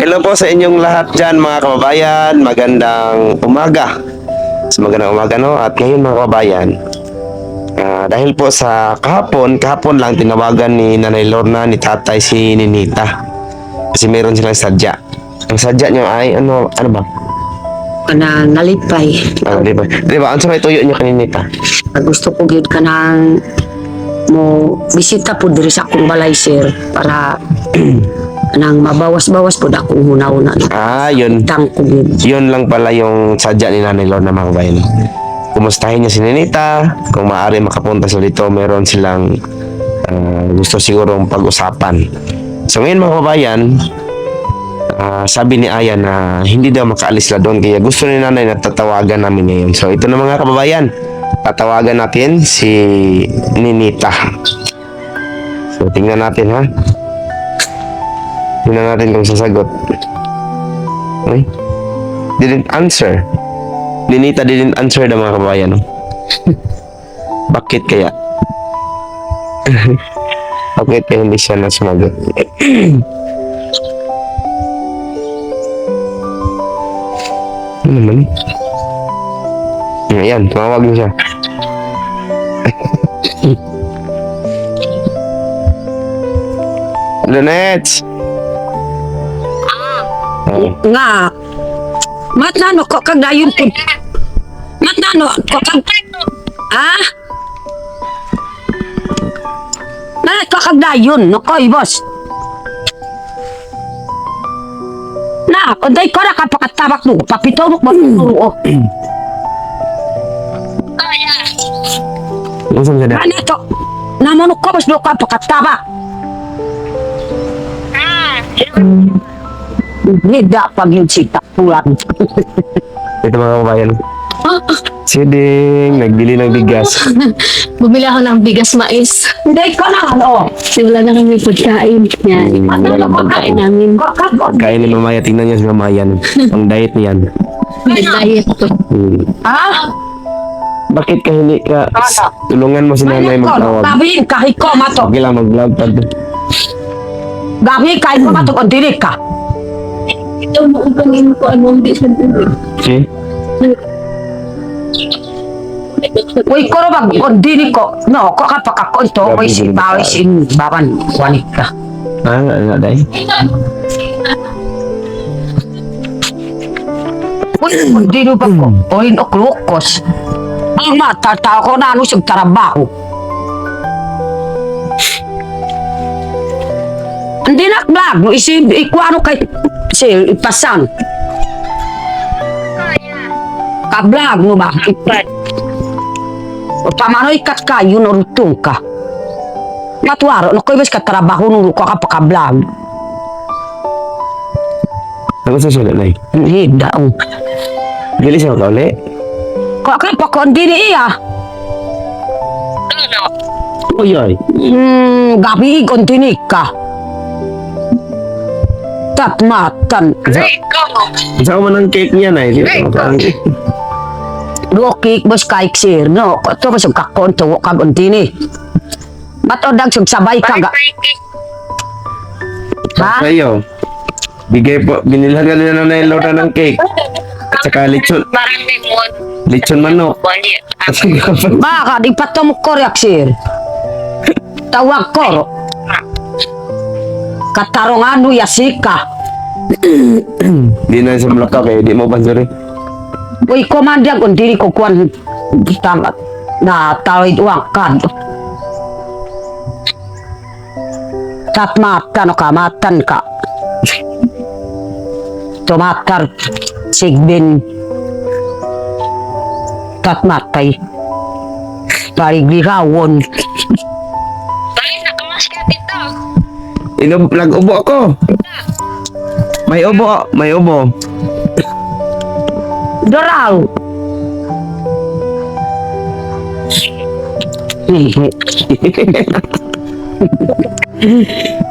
Hello po sa inyong lahat dyan mga kababayan. Magandang umaga. Magandang umaga no. At ngayon mga kababayan, dahil po sa kahapon lang tinawagan ni Nanay Lorna ni Tatay si Ninita. Kasi meron silang sadya. Ang sadya niyo ay ano ba? Nalipay. Di ba? Ano sa may tuyo niyo kay Ninita? Gusto ko gyud ka ng mo bisita po diri sa akong balay sir para nang mabawas-bawas po akong huna-huna. Yun. Tangko gyud. Yun lang pala yung sadya ni Nanay Lorna mga kababayan. Kumustahin niya si Ninita. Kung maaari makapunta sila dito, meron silang gusto sigurong pag-usapan. So ngayon mga kababayan, sabi ni Aya na hindi daw makaalis la doon, kaya gusto ni Nanay na tatawagan namin ngayon. So ito na mga kababayan, tatawagan natin si Ninita. So tingnan natin ha. Tingnan natin kung sasagot. Okay? Didn't answer. Ninita didn't answer na mga kababayan. Bakit kaya? Bakit kaya hindi siya nasumagot? Ano naman eh? Ayan, tumawag niya siya. Lunets! Nga. Matnano ko kag dayon ko. Matnano ko kag Na ko kag dayon no koy boss. Na, unday ko na kapakatabak mo, papito mo mo. Ano sa mga? Ano to? Naman ko boss do kapakatabak. Nida pag yung sita pulan. Ito mga kababayan. Siding, nagbili ng bigas. Bumili ako ng bigas mais. Hindi ko na ano. Kasi wala na kami pagkain. Yan, wala na pagkain namin. Kain ni Mamaya, tingnan niyo si Mamaya. Ang diet niyan. Diet to. Bakit ka hindi ka tulungan mo si Nanay magtawag? Gabi kahit ko mato. Okay lang mag-vlog pa. Gabi kahit ko mato kung dili ka. Ito mo upangin ko anong di sa dulo. Si? Uy, ko ba kung dili ko. No, ko kapakakonto. Uy, si Bawi sin baban. Wanik ka. Nga day. Uy, kung dili ba ko. Uy, no, klukos. Ang matatao ko na ano siyang trabaho. Hindi na vlog, no ikuano kay si ipasan. Ka-vlog mo ba? O pamano ikat ka, yun o rutong ka. Natuwaro, no ko'y bas katrabaho nung ko kapaka-vlog. Ano sa sulat na Hindi daw. Dili siya kauli? Ko pa ko hindi niya. Uy ay. Gabi kontinik ka. Tatmatan. Saan man ang cake niya na? Lukik bos kaik sir, no? Ito bos yung kakonto, kagontini. Matodang sabay ka ga. Ha? Sa'yo. Bigay po, binilhan ka nila na Lorna ng cake. At saka lechon. Lechon manok. Baka, di pa ito mo koryak sir. Tawag ko. Katarungan mo yasika. Di na sa mga kaya di mo bansuri. Uy, komandya kung dili ko kuwan tamat na tawid uang kad. Tatmatan o kamatan ka. Tumatar sigbin tatmatay. Parigirawon. Nag-ubo ako. May ubo, may ubo. Doraw.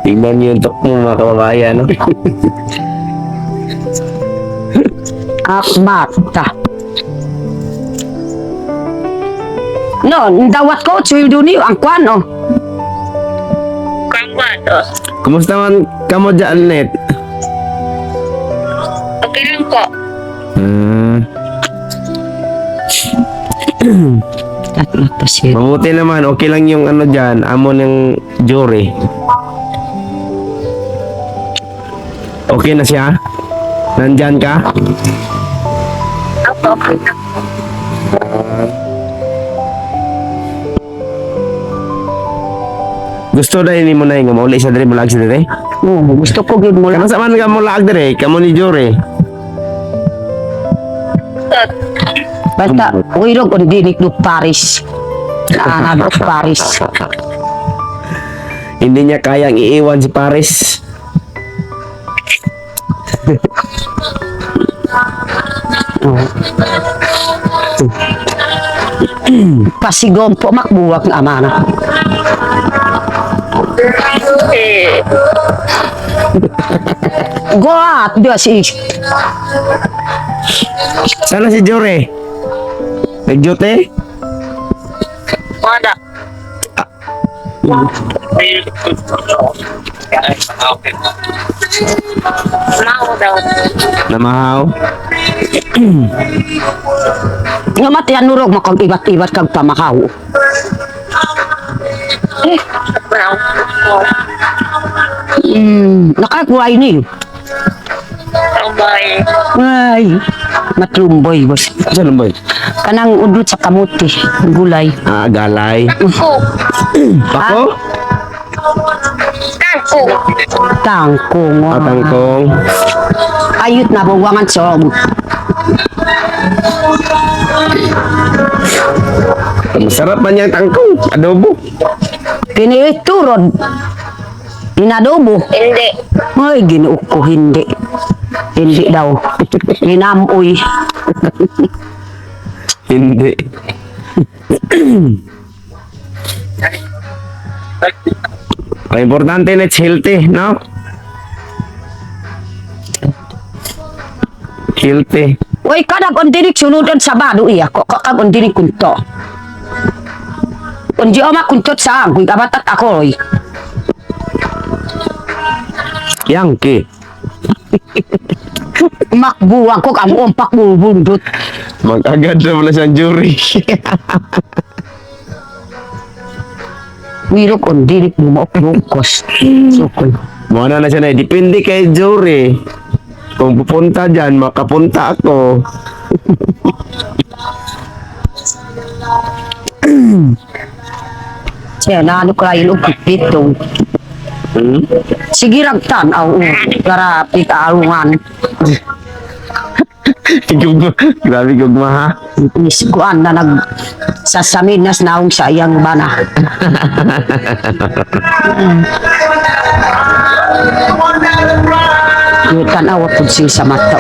Tingnan niyo yung tok mo mga kababayan, no? Akmata. No, dawat ko, suyo duni, ang kwan, oh. Kumusta man kamo dyan, Net? Okay lang po. Tatlo pa siya. Mabuti naman, okay lang yung ano dyan, amo ng jury. Okay na siya? Nandyan ka? Ako, okay lang. Gusto na ini mo na yung mauli sa dire, mulag sa dire? Oo, gusto ko gid mo lang. Kano sa man ka mulag dire, kamo ni jury. Basta, uwiro ko dinik do Paris. Naanak do Paris. Hindi niya kayang iiwan si Paris. Pasigom po makbuwak ng amana. Eh, Go out, dia si Sana si jury? Nagjote? wala. Mau daw. Namahaw? nga matian nurog makag ibat-ibat kag pamakaw. Mau. Nakakuhay ni. Tambay. Ay, matlumboy boss. Saan boy? Kanang udot sa kamuti, gulay. Ah, galay. Ako. Pako? Ako. Tangkong. Ah, tangkong. Ayut na buwangan som. Masarap man yung tangkong. Adobo. Kini turod. Inadobo. Hindi. Ay, ginuok ko hindi. Hindi daw. Inamoy. Hindi. Ang importante na it's healthy, no? Healthy. Uy, kada kon dinik sunudan sa bado iya. Kag kon dinik kunto. Kung di oma kuntot sa agoy, kabatat ako, oy. Yangki. Makbuwang ko kang umpak bubundot. Mag-agad na pala siyang jury. Wiro kon dinik mo maupukos. Sukol. Muna na siya na, depende kay jury. Kung pupunta dyan, makapunta ako. Siya, naano ko layo ng pitong. Hmm? Sige ragtan, aw, para pika-alungan. Grabe gugma ha. Iskuan na nag sasaminas naong sa iyang bana. Yutan awat po siya sa mata.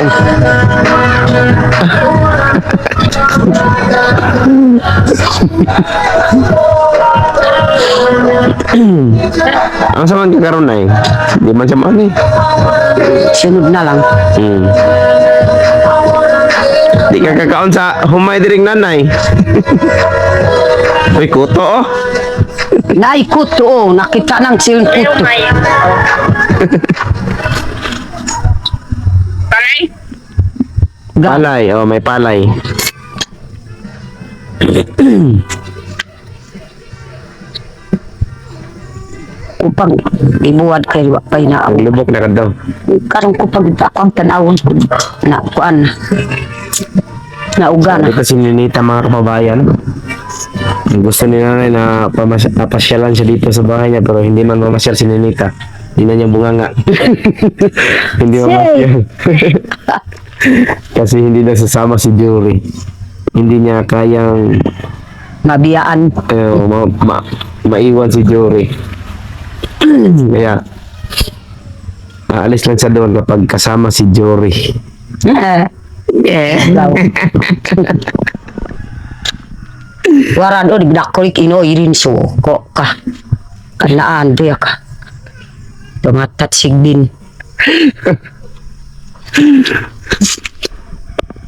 Ang saman kakaroon na eh. Di man siya man eh. Sunod na lang. Di ka kakaon sa humay diring nanay. Uy, kuto oh. Naikot to, nakita ng siling kuto. Lumay. Palay? Palay, oh may palay. Upang ibuwad kay wapay na Ang ako. lubok na ka daw. Karong ko pag akong tanawon na kuan na uga na. Ito si Ninita mga kababayan. Gusto ni nanay na napasyalan siya dito sa bahay niya pero hindi man mamasyal si Ninita. Hindi na niya bunganga. Hindi mamasyal. Kasi hindi na sasama si Jury. Hindi niya kayang Mabiyaan. maiwan si Jury. Kaya aalis lang siya doon kapag kasama si Jury. Daw. Waran o, nagdakolik ino irin so ko ka. Kanaan doya ka. Tumatat sigbin.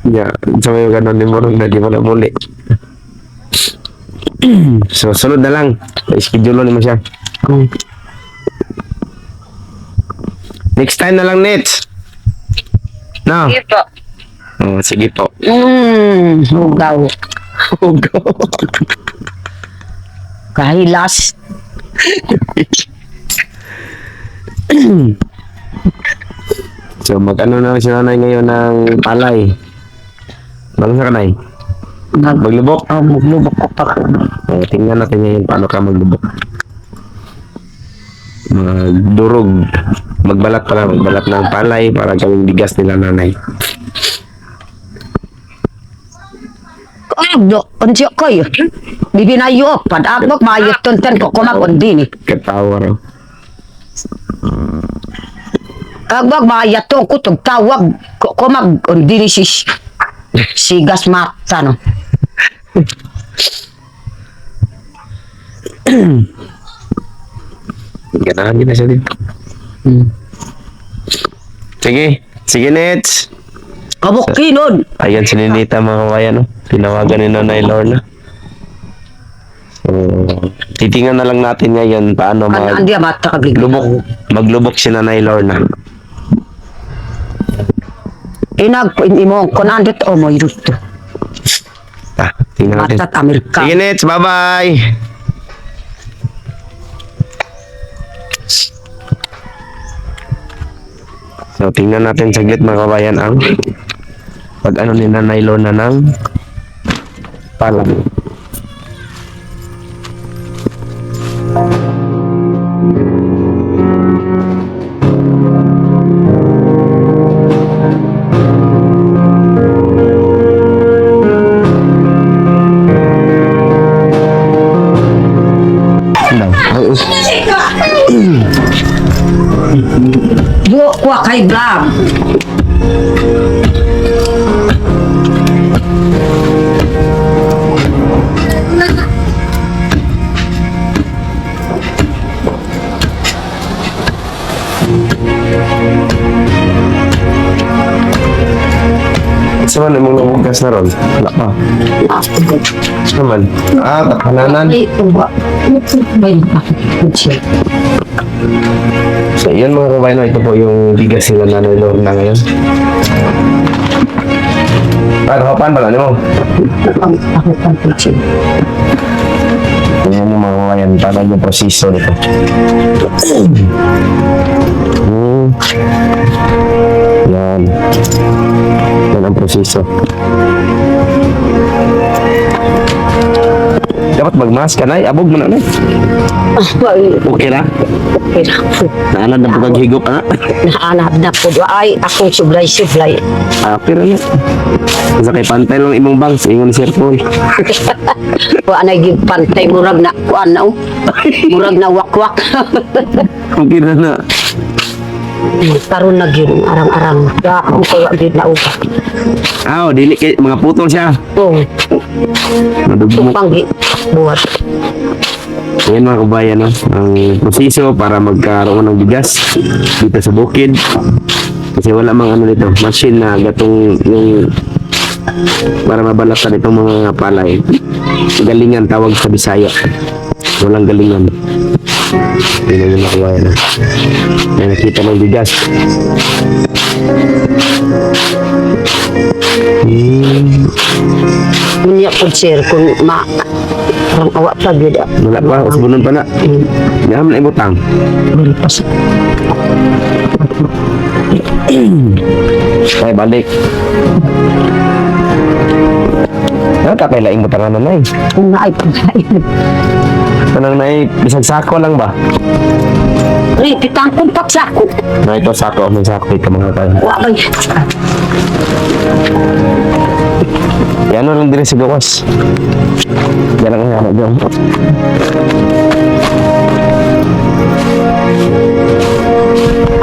Yeah, so may ganun din mo rin na di mo na muli. So, sunod na lang. Schedule mo siya. Next time na lang, Nets. No? Sige po. Oh, sige po. Hugaw. Hugaw. Kahilas. So, mag-ano na si nanay ngayon ng palay. Bago sa kanay? Maglubok? Maglubok ko pa. Tingnan natin ngayon paano ka maglubok. Magdurog. Magbalat ng palay para gawing bigas nila nanay. Unsi ko yun. Bibinayo. Padagok mayot tuntan ko kumakundi ni. Katawa raw. Agbag mayat to ko tawag ko kumakundi ni sigas mata no. Ganahan din na siya dito. Sige. Sige, Nets. Kabok kinod. Ayan si Ninita mga kabayan, no? Tinawagan ni Nanay Lorna. So, titingnan na lang natin ngayon paano Ano andi mata kaglig. maglubok si Nanay Lorna. Inag imo ko nandit o mo iruto. Tingnan natin. Matat Amerika. Sige, Nets. Bye-bye. So, tingnan natin saglit mga kabayan ang pag-ano ni Nanay Lorna ng palang. Yo kwa kay vlog. Saan man mong namugas na ron? Wala pa. Saan man? Kapananan. So, yun mga kabayan, ito po yung bigas sila Nanay Lorna ngayon. Nakapan pala mo? Yan yung mga kabayan, paano yung proseso nito. Yan. Yan ang proseso. Dapat mag-mask ka na, abog mo na na. Okay na? Okay na po. Naanan na po kaghigop, ha? Naanap na po. Ay, akong sublay-sublay. Pero na. Sa kay pantay lang imong bangs, ingon ni Sir Paul. Kuha na yung pantay, murag na, kuha na, murag na wakwak. Okay na na. Karoon na yun, arang-arang. Akong kaya din na upa. Dili kay mga putol siya. Oo, Nadugmo. panggi, buhat. Yan mga kabayan, no? Ang proseso para magkaroon ng bigas dito sa bukid. Kasi wala mang ano dito, machine na gatong yung para mabalatan itong mga palay. Galingan tawag sa Bisaya. Walang galingan. Yun yung mga kabayan, no? Yan, nakita ng bigas. Munya po sir, kung parang awa pa yun. Wala pa, usbunon pa na. Hindi naman na ibutang. Wala pa sa... Ay, balik. Ano ka kailaing butangan na na eh? Kung naay pa Kanang na bisag sako lang ba? Ri, pitang kumpak sa ako. Na ito sako, may sako ito mga kaya. Wabay. Yan lang din si Gawas. Yan ang hanap dyan.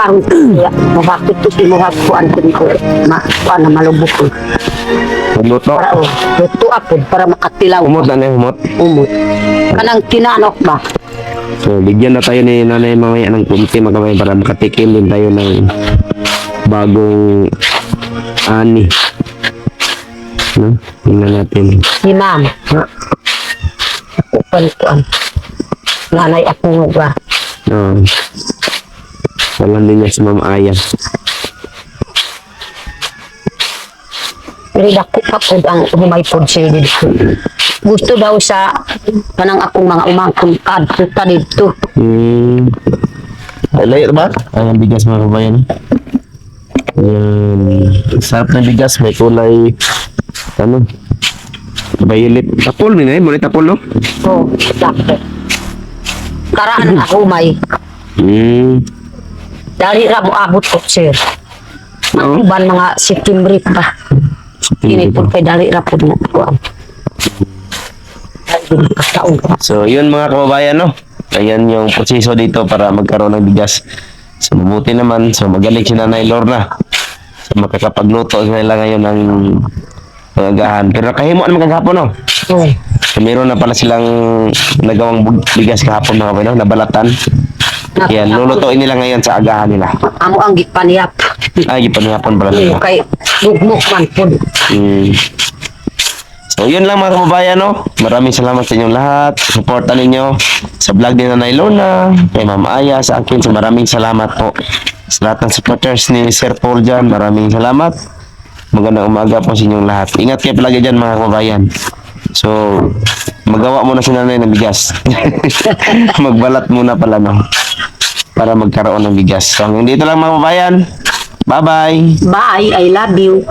Ang kaya, mabakit ko si Muhag ko ang ko. Kuan na malubok ko. Magluto. Para o, luto ako para makatilaw. Umot na na umot. Umot. Kanang tinanok ba? So, bigyan na tayo ni Nanay mamaya ng kunti magamay para makatikim din tayo ng bagong ani. No? Tingnan natin. Si ma'am. Ako pantuan. Nanay ako ba? Oh. Walang din niya si Ma'am Aya. Pero dako pa po ang humay po siya dito. Gusto daw sa kanang akong mga umangkong kadto ta dito. Ay, layo ba? Ay, ang bigas mga kabayan. Sarap ng bigas. May kulay, ano, violet. Tapol, nina eh. Muna tapol, no? Oh, dako. Karaan ang humay. Dari ra mo abot po sir. Oo. Ban mga September pa. Ini po kay dari ra po na ko. Ay, taon pa. So, yun mga kababayan, no? Ayan yung proseso dito para magkaroon ng bigas. So, mabuti naman. So, magaling si Nanay Lorna. So, makakapagluto nila ngayon ng pangagahan. Pero nakahimuan naman kagahapon, no? Oh. So, meron na pala silang nagawang bigas kahapon mga kababayan, no? Nabalatan. Yan, lulutuin nila ngayon sa agahan nila. Amo ang gipaniyap. Ay, ipanihapon pala nila. Kay dugmok man po. So, yun lang mga kababayan, no? Maraming salamat sa inyong lahat. Supportan ninyo sa vlog ni Nanay Lorna, kay Ma'am Aya, sa akin. So, maraming salamat po sa lahat ng supporters ni Sir Paul dyan. Maraming salamat. Magandang umaga po sa inyong lahat. Ingat kayo palagi dyan mga kababayan. So, magawa muna si Nanay ng bigas. Magbalat muna pala, no? Para magkaroon ng bigas. So, hanggang dito lang mga kababayan. Bye-bye. Bye, I love you.